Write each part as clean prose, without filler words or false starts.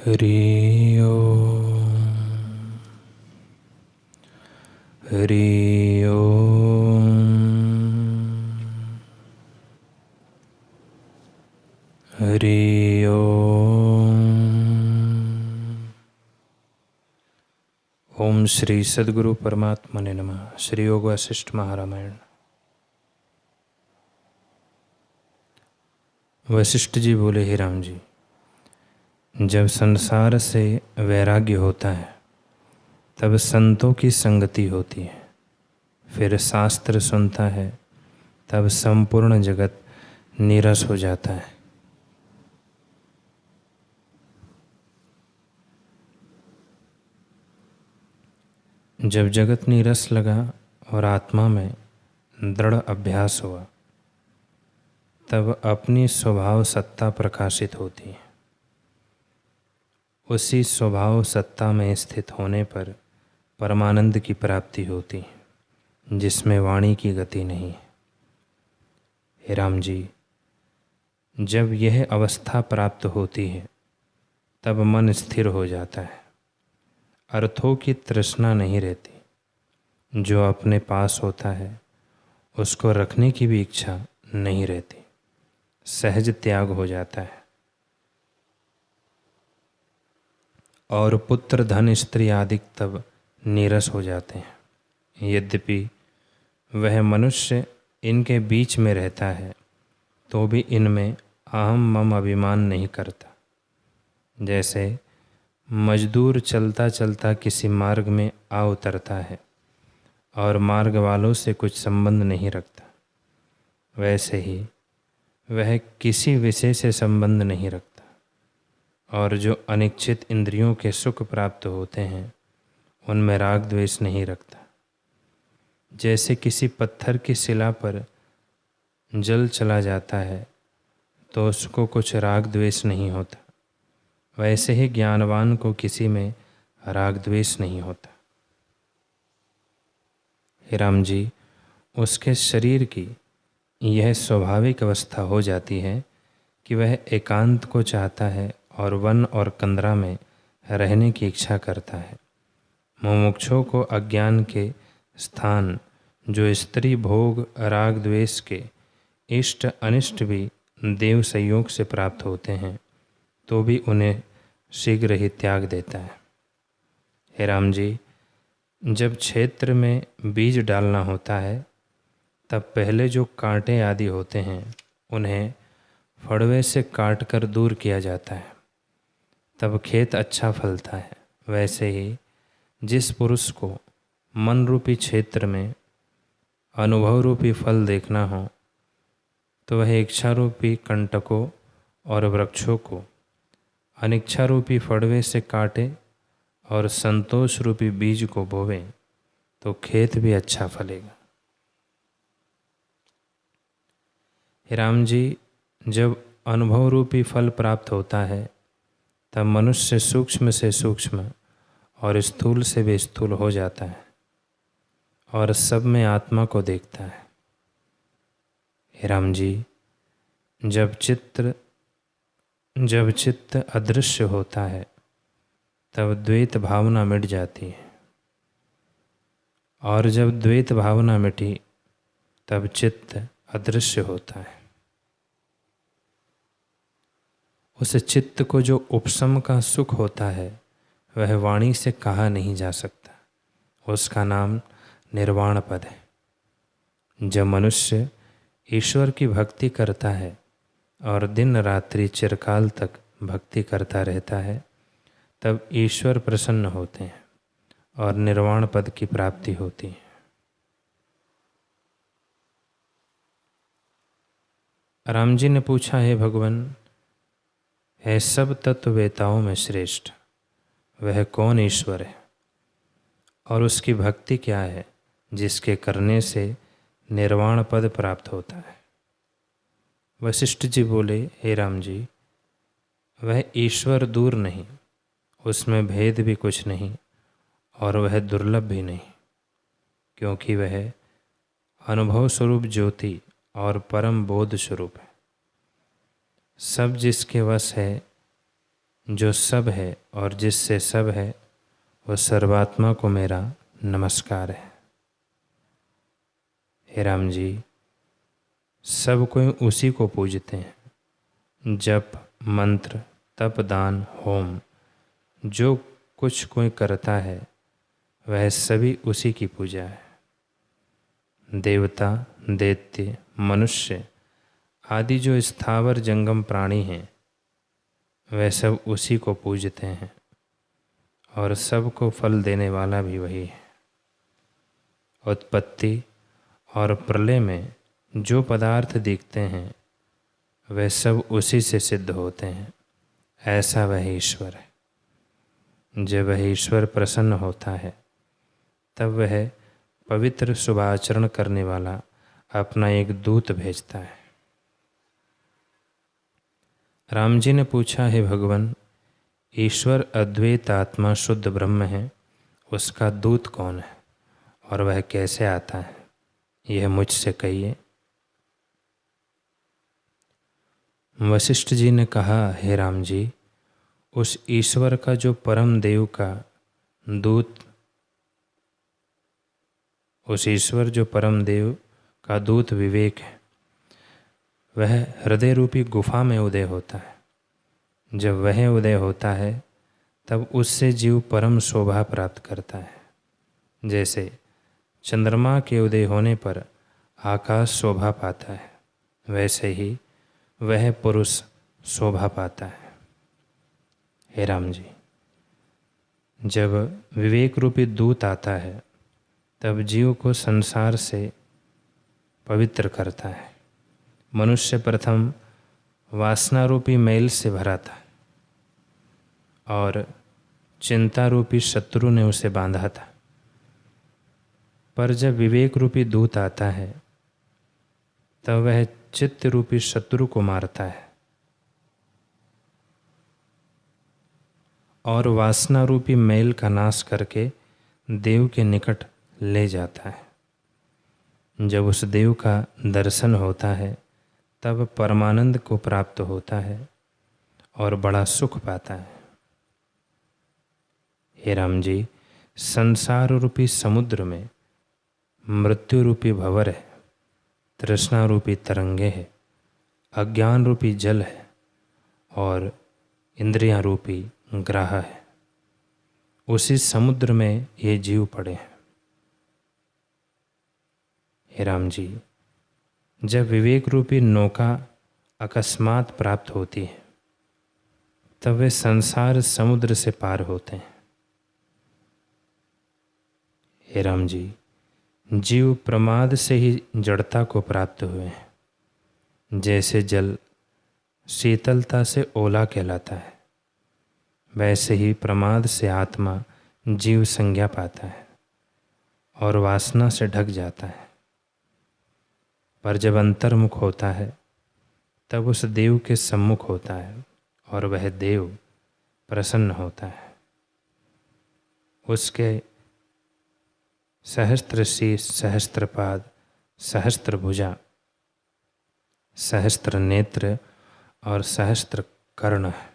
हरि ओम। हरि ओम। हरि ओम। ओम श्री सद्गुरु परमात्मने नमः। श्री योग वशिष्ठ महारामायण। वशिष्ठ जी बोले, हे राम जी, जब संसार से वैराग्य होता है तब संतों की संगति होती है, फिर शास्त्र सुनता है, तब संपूर्ण जगत नीरस हो जाता है। जब जगत नीरस लगा और आत्मा में दृढ़ अभ्यास हुआ, तब अपनी स्वभाव सत्ता प्रकाशित होती है। उसी स्वभाव सत्ता में स्थित होने पर परमानंद की प्राप्ति होती है, जिसमें वाणी की गति नहीं है। हे राम जी, जब यह अवस्था प्राप्त होती है तब मन स्थिर हो जाता है, अर्थों की तृष्णा नहीं रहती, जो अपने पास होता है उसको रखने की भी इच्छा नहीं रहती, सहज त्याग हो जाता है। और पुत्र धन स्त्री आदि तब नीरस हो जाते हैं। यद्यपि वह मनुष्य इनके बीच में रहता है तो भी इनमें अहम मम अभिमान नहीं करता। जैसे मजदूर चलता चलता किसी मार्ग में आ उतरता है और मार्ग वालों से कुछ संबंध नहीं रखता, वैसे ही वह किसी विषय से संबंध नहीं रखता। और जो अनिच्छित इंद्रियों के सुख प्राप्त होते हैं उनमें राग द्वेष नहीं रखता। जैसे किसी पत्थर की शिला पर जल चला जाता है तो उसको कुछ राग द्वेष नहीं होता, वैसे ही ज्ञानवान को किसी में राग द्वेष नहीं होता। हे राम जी, उसके शरीर की यह स्वाभाविक अवस्था हो जाती है कि वह एकांत को चाहता है और वन और कंदरा में रहने की इच्छा करता है। मुमुक्षुओं को अज्ञान के स्थान, जो स्त्री भोग राग द्वेष के इष्ट अनिष्ट भी देव संयोग से प्राप्त होते हैं, तो भी उन्हें शीघ्र ही त्याग देता है। हे राम जी, जब क्षेत्र में बीज डालना होता है तब पहले जो कांटे आदि होते हैं उन्हें फड़वे से काटकर दूर किया जाता है, तब खेत अच्छा फलता है। वैसे ही जिस पुरुष को मन रूपी क्षेत्र में अनुभव रूपी फल देखना हो तो वह इच्छा रूपी कंटकों और वृक्षों को अनिच्छा रूपी फड़वे से काटे और संतोष रूपी बीज को बोवे, तो खेत भी अच्छा फलेगा। हे राम जी, जब अनुभव रूपी फल प्राप्त होता है तब मनुष्य सूक्ष्म से सूक्ष्म और स्थूल से भी स्थूल हो जाता है और सब में आत्मा को देखता है। हे राम जी, जब चित्त अदृश्य होता है तब द्वैत भावना मिट जाती है, और जब द्वैत भावना मिटी तब चित्त अदृश्य होता है। उस चित्त को जो उपशम का सुख होता है वह वाणी से कहा नहीं जा सकता, उसका नाम निर्वाण पद है। जब मनुष्य ईश्वर की भक्ति करता है और दिन रात्रि चिरकाल तक भक्ति करता रहता है, तब ईश्वर प्रसन्न होते हैं और निर्वाण पद की प्राप्ति होती है। राम जी ने पूछा, हे भगवान, है सब तत्ववेताओं में श्रेष्ठ वह कौन ईश्वर है और उसकी भक्ति क्या है जिसके करने से निर्वाण पद प्राप्त होता है? वशिष्ठ जी बोले, हे राम जी, वह ईश्वर दूर नहीं, उसमें भेद भी कुछ नहीं और वह दुर्लभ भी नहीं, क्योंकि वह अनुभव स्वरूप ज्योति और परम बोध स्वरूप है। सब जिसके वश है, जो सब है और जिससे सब है, वो सर्वात्मा को मेरा नमस्कार है। हे राम जी, सब कोई उसी को पूजते हैं। जप, मंत्र, तप, दान, होम, जो कुछ कोई करता है वह सभी उसी की पूजा है। देवता, दैत्य, मनुष्य आदि जो स्थावर जंगम प्राणी हैं, वह सब उसी को पूजते हैं और सबको फल देने वाला भी वही है। उत्पत्ति और प्रलय में जो पदार्थ दिखते हैं वे सब उसी से सिद्ध होते हैं। ऐसा वह ईश्वर है। जब वह ईश्वर प्रसन्न होता है तब वह पवित्र शुभाचरण करने वाला अपना एक दूत भेजता है। राम जी ने पूछा, हे भगवान, ईश्वर अद्वैत आत्मा शुद्ध ब्रह्म है, उसका दूत कौन है और वह कैसे आता है, यह मुझसे कहिए। वशिष्ठ जी ने कहा, हे राम जी, उस ईश्वर का जो परम देव का दूत उस ईश्वर जो परम देव का दूत विवेक है, वह हृदय रूपी गुफा में उदय होता है। जब वह उदय होता है तब उससे जीव परम शोभा प्राप्त करता है। जैसे चंद्रमा के उदय होने पर आकाश शोभा पाता है, वैसे ही वह पुरुष शोभा पाता है। हे राम जी, जब विवेक रूपी दूत आता है तब जीव को संसार से पवित्र करता है। मनुष्य प्रथम वासना रूपी मैल से भरा था और चिंता रूपी शत्रु ने उसे बांधा था, पर जब विवेक रूपी दूत आता है तब वह चित्त रूपी शत्रु को मारता है और वासना रूपी मैल का नाश करके देव के निकट ले जाता है। जब उस देव का दर्शन होता है तब परमानंद को प्राप्त होता है और बड़ा सुख पाता है। हे राम जी, संसार रूपी समुद्र में मृत्यु रूपी भंवर है, तृष्णा रूपी तरंगे है, अज्ञान रूपी जल है और इंद्रियां रूपी ग्राह है। उसी समुद्र में ये जीव पड़े हैं। हे राम जी, जब विवेक रूपी नौका अकस्मात प्राप्त होती है तब वे संसार समुद्र से पार होते हैं। हे राम जी, जीव प्रमाद से ही जड़ता को प्राप्त हुए हैं। जैसे जल शीतलता से ओला कहलाता है, वैसे ही प्रमाद से आत्मा जीव संज्ञा पाता है और वासना से ढक जाता है। पर जब अंतर्मुख होता है तब उस देव के सम्मुख होता है और वह देव प्रसन्न होता है। उसके सहस्त्र शीश, सहस्त्र पाद, सहस्त्र भुजा, सहस्त्र नेत्र और सहस्त्र कर्ण है।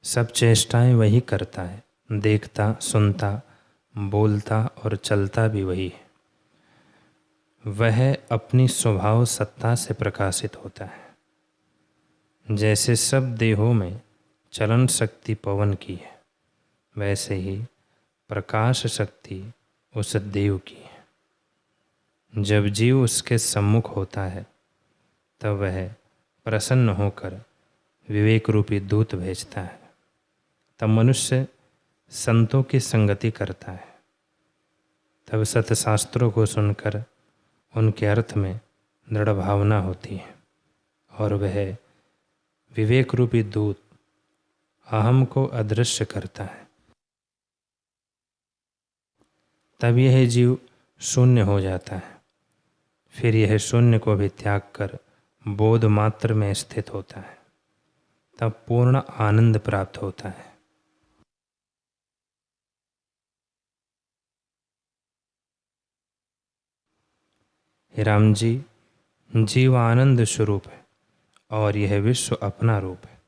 सब चेष्टाएं वही करता है, देखता, सुनता, बोलता और चलता भी वही है। वह अपनी स्वभाव सत्ता से प्रकाशित होता है। जैसे सब देहों में चलन शक्ति पवन की है, वैसे ही प्रकाश शक्ति उस देव की है। जब जीव उसके सम्मुख होता है तब वह प्रसन्न होकर विवेक रूपी दूत भेजता है। तब मनुष्य संतों की संगति करता है। तब सतशास्त्रों को सुनकर उनके अर्थ में दृढ़ भावना होती है और वह विवेक रूपी दूत अहम को अदृश्य करता है। तब यह जीव शून्य हो जाता है। फिर यह शून्य को भी त्याग कर बोध मात्र में स्थित होता है। तब पूर्ण आनंद प्राप्त होता है। हे राम जी, जीव आनंद स्वरूप है और यह विश्व अपना रूप है,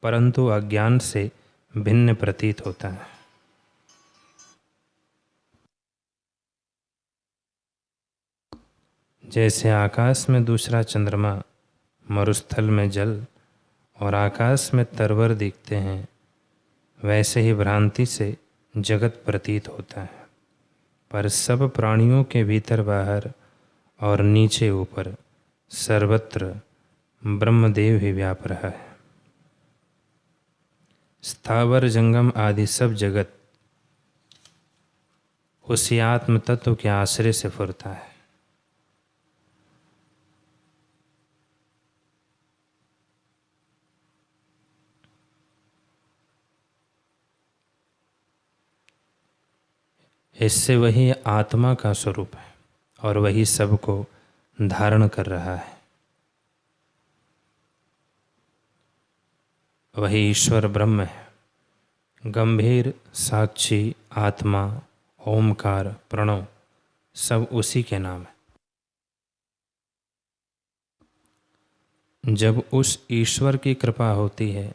परंतु अज्ञान से भिन्न प्रतीत होता है। जैसे आकाश में दूसरा चंद्रमा, मरुस्थल में जल और आकाश में तरवर दिखते हैं, वैसे ही भ्रांति से जगत प्रतीत होता है। पर सब प्राणियों के भीतर बाहर और नीचे ऊपर सर्वत्र ब्रह्मदेव ही व्याप रहा है। स्थावर जंगम आदि सब जगत उसी आत्म तत्व के आश्रय से फुरता है। इससे वही आत्मा का स्वरूप है और वही सबको धारण कर रहा है। वही ईश्वर ब्रह्म है, गंभीर साक्षी आत्मा, ओमकार, प्रणव सब उसी के नाम है। जब उस ईश्वर की कृपा होती है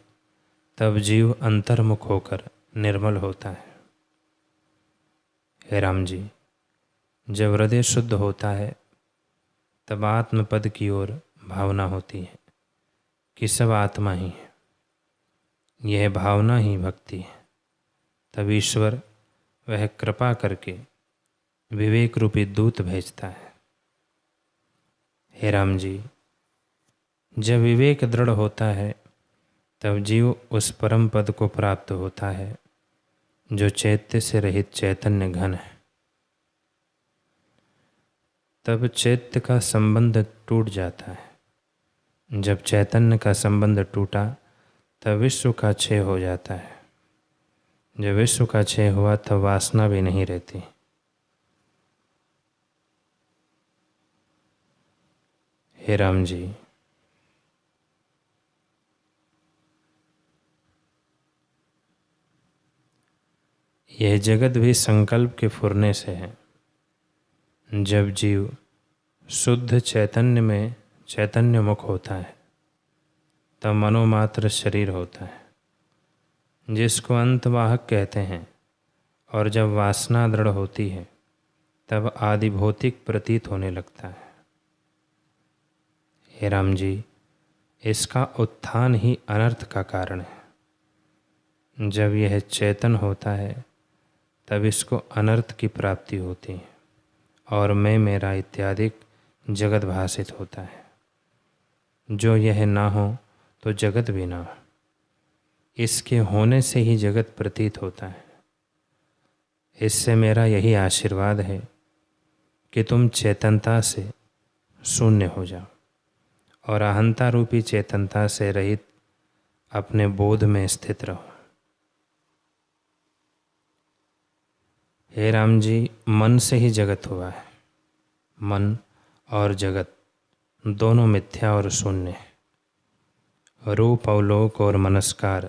तब जीव अंतर्मुख होकर निर्मल होता है। हे राम जी, जब हृदय शुद्ध होता है तब आत्मपद की ओर भावना होती है कि सब आत्मा ही है। यह भावना ही भक्ति है। तब ईश्वर वह कृपा करके विवेक रूपी दूत भेजता है। हे राम जी, जब विवेक दृढ़ होता है तब जीव उस परम पद को प्राप्त होता है जो चैत्य से रहित चैतन्य घन है। तब चैत्य का संबंध टूट जाता है। जब चैतन्य का संबंध टूटा तब विश्व का क्षय हो जाता है। जब विश्व का क्षय हुआ तब वासना भी नहीं रहती। हे राम जी, यह जगत भी संकल्प के फुरने से है। जब जीव शुद्ध चैतन्य में चैतन्य मुख होता है तब मनोमात्र शरीर होता है जिसको अंतवाहक कहते हैं, और जब वासना दृढ़ होती है तब आदि भौतिक प्रतीत होने लगता है। हे राम जी, इसका उत्थान ही अनर्थ का कारण है। जब यह चेतन होता है तब इसको अनर्थ की प्राप्ति होती है और मैं मेरा इत्यादि जगत भासित होता है। जो यह ना हो तो जगत भी ना हो। इसके होने से ही जगत प्रतीत होता है। इससे मेरा यही आशीर्वाद है कि तुम चेतनता से शून्य हो जाओ और अहंता रूपी चेतनता से रहित अपने बोध में स्थित रहो। हे राम जी, मन से ही जगत हुआ है। मन और जगत दोनों मिथ्या और शून्य है। रूप, अवलोक और मनस्कार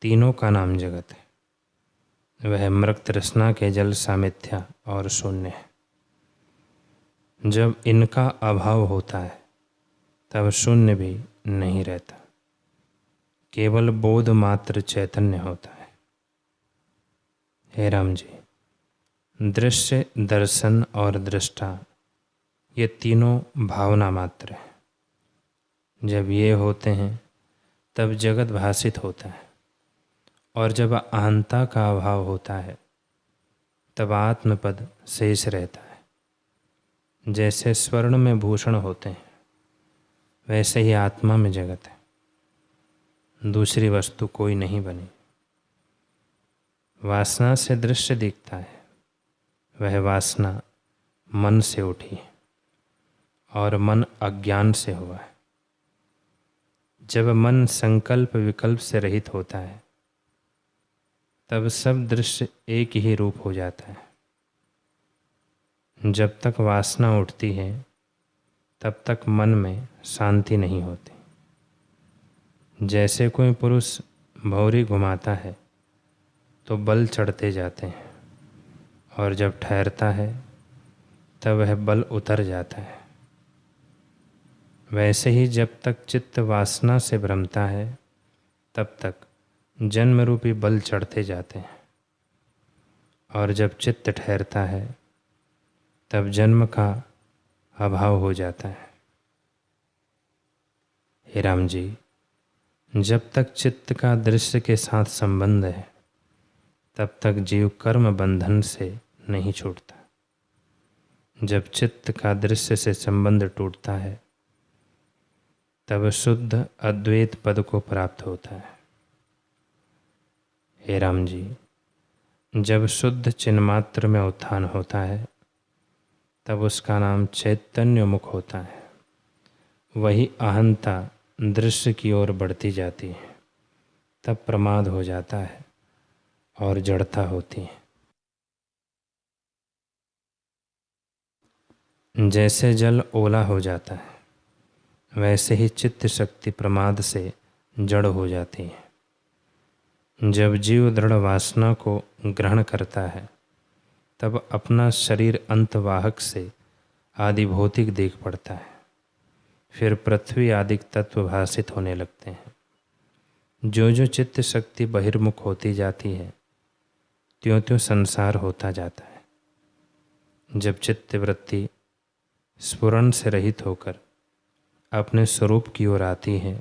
तीनों का नाम जगत है। वह मृग तृष्णा के जल सा मिथ्या और शून्य है। जब इनका अभाव होता है तब शून्य भी नहीं रहता, केवल बोध मात्र चैतन्य होता है। हे राम जी, दृश्य, दर्शन और दृष्टा ये तीनों भावना मात्र है। जब ये होते हैं तब जगत भासित होता है, और जब अहंता का अभाव होता है तब आत्मपद शेष रहता है। जैसे स्वर्ण में भूषण होते हैं वैसे ही आत्मा में जगत है। दूसरी वस्तु कोई नहीं बनी। वासना से दृश्य दिखता है, वह वासना मन से उठी है और मन अज्ञान से हुआ है। जब मन संकल्प विकल्प से रहित होता है तब सब दृश्य एक ही रूप हो जाता है। जब तक वासना उठती है तब तक मन में शांति नहीं होती। जैसे कोई पुरुष भौरी घुमाता है तो बल चढ़ते जाते हैं, और जब ठहरता है तब वह बल उतर जाता है। वैसे ही जब तक चित्त वासना से भ्रमता है तब तक जन्म रूपी बल चढ़ते जाते हैं, और जब चित्त ठहरता है तब जन्म का अभाव हो जाता है। हे राम जी, जब तक चित्त का दृश्य के साथ संबंध है तब तक जीव कर्म बंधन से नहीं छूटता। जब चित्त का दृश्य से संबंध टूटता है तब शुद्ध अद्वैत पद को प्राप्त होता है। हे राम जी, जब शुद्ध चिन्मात्र में उत्थान होता है तब उसका नाम चैतन्य मुख होता है। वही अहंता दृश्य की ओर बढ़ती जाती है, तब प्रमाद हो जाता है और जड़ता होती है। जैसे जल ओला हो जाता है वैसे ही चित्त शक्ति प्रमाद से जड़ हो जाती है। जब जीव दृढ़ वासना को ग्रहण करता है तब अपना शरीर अंतवाहक से आदि भौतिक देख पड़ता है। फिर पृथ्वी आदि तत्व भासित होने लगते हैं। जो जो चित्त शक्ति बहिर्मुख होती जाती है त्यों त्यों संसार होता जाता है। जब चित्त वृत्ति स्फुरण से रहित होकर अपने स्वरूप की ओर आती है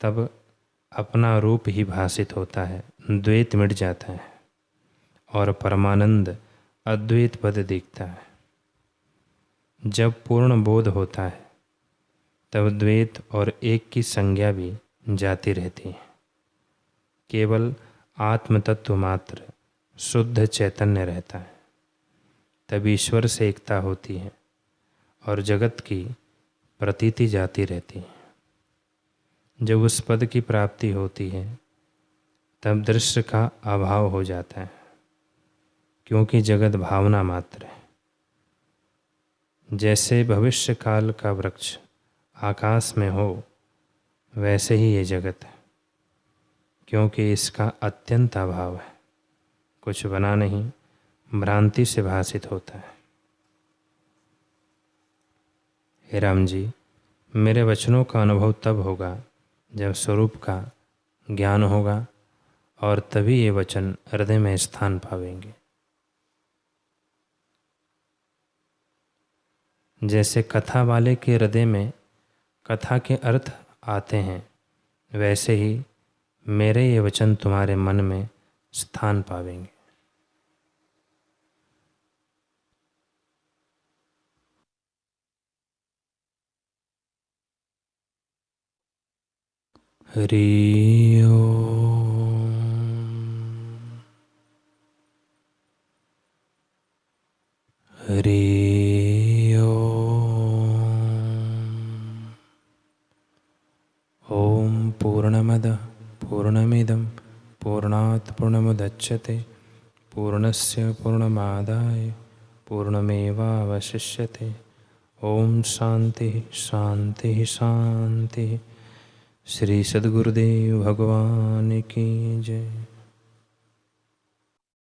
तब अपना रूप ही भासित होता है, द्वैत मिट जाता है और परमानंद अद्वैत पद दिखता है। जब पूर्ण बोध होता है तब द्वैत और एक की संज्ञा भी जाती रहती है। केवल आत्म तत्व मात्र शुद्ध चैतन्य रहता है। तब ईश्वर से एकता होती है और जगत की प्रतीति जाती रहती है। जब उस पद की प्राप्ति होती है तब दृश्य का अभाव हो जाता है, क्योंकि जगत भावना मात्र है। जैसे भविष्य काल का वृक्ष आकाश में हो वैसे ही ये जगत है, क्योंकि इसका अत्यंत अभाव है। कुछ बना नहीं, भ्रांति से भासित होता है। हे राम जी, मेरे वचनों का अनुभव तब होगा जब स्वरूप का ज्ञान होगा और तभी ये वचन हृदय में स्थान पावेंगे। जैसे कथा वाले के हृदय में कथा के अर्थ आते हैं वैसे ही मेरे ये वचन तुम्हारे मन में स्थान पावेंगे। हरि ओम। हरि ओम। ओम पूर्णमदः पूर्णमिदं पूर्णात् पूर्णमुदच्यते पूर्णस्य पूर्णमादाय पूर्णमेवावशिष्यते। ओम शांति शांति शांति। श्री सद्गुरुदेव भगवान की जय।